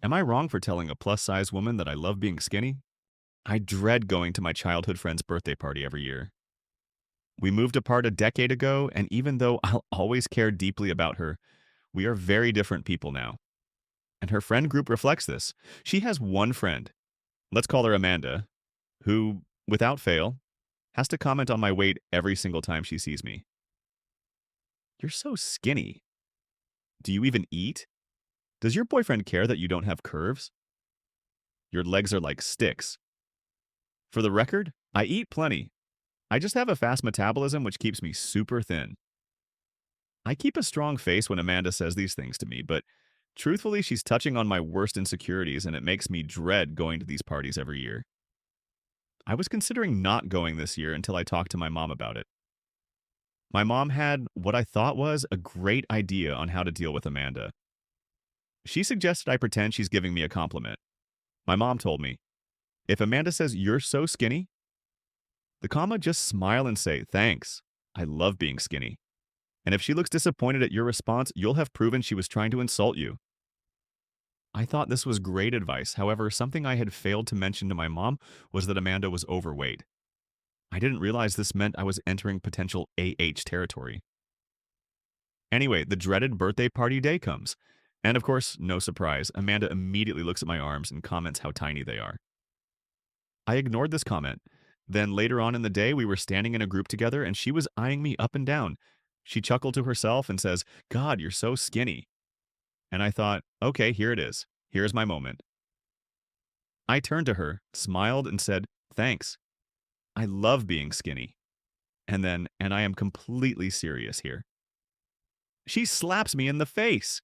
Am I wrong for telling a plus-size woman that I love being skinny? I dread going to my childhood friend's birthday party every year. We moved apart a decade ago, and even though I'll always care deeply about her, we are very different people now. And her friend group reflects this. She has one friend, let's call her Amanda, who, without fail, has to comment on my weight every single time she sees me. You're so skinny. Do you even eat? Does your boyfriend care that you don't have curves? Your legs are like sticks. For the record, I eat plenty. I just have a fast metabolism which keeps me super thin. I keep a strong face when Amanda says these things to me, but truthfully, she's touching on my worst insecurities and it makes me dread going to these parties every year. I was considering not going this year until I talked to my mom about it. My mom had what I thought was a great idea on how to deal with Amanda. She suggested I pretend she's giving me a compliment. My mom told me, if Amanda says you're so skinny, the comma just smile and say, thanks. I love being skinny. And if she looks disappointed at your response, you'll have proven she was trying to insult you. I thought this was great advice. However, something I had failed to mention to my mom was that Amanda was overweight. I didn't realize this meant I was entering potential AH territory. Anyway, the dreaded birthday party day comes. And of course, no surprise, Amanda immediately looks at my arms and comments how tiny they are. I ignored this comment. Then later on in the day, we were standing in a group together and she was eyeing me up and down. She chuckled to herself and says, God, you're so skinny. And I thought, okay, here it is. Here's my moment. I turned to her, smiled, and said, thanks. I love being skinny. And I am completely serious here. She slaps me in the face.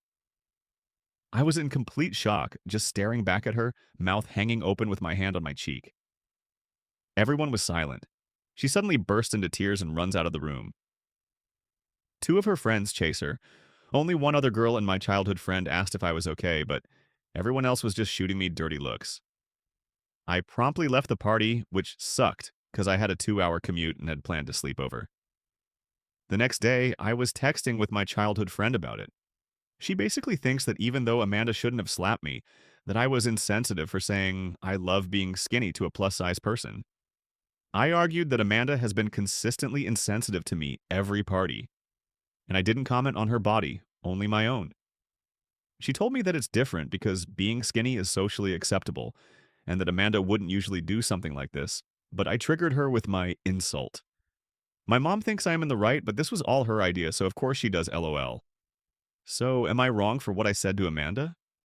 I was in complete shock, just staring back at her, mouth hanging open with my hand on my cheek. Everyone was silent. She suddenly bursts into tears and runs out of the room. Two of her friends chase her. Only one other girl and my childhood friend asked if I was okay, but everyone else was just shooting me dirty looks. I promptly left the party, which sucked because I had a 2-hour commute and had planned to sleep over. The next day, I was texting with my childhood friend about it. She basically thinks that even though Amanda shouldn't have slapped me, that I was insensitive for saying I love being skinny to a plus-size person. I argued that Amanda has been consistently insensitive to me every party, and I didn't comment on her body, only my own. She told me that it's different because being skinny is socially acceptable, and that Amanda wouldn't usually do something like this, but I triggered her with my insult. My mom thinks I am in the right, but this was all her idea, so of course she does LOL. So, am I wrong for what I said to Amanda?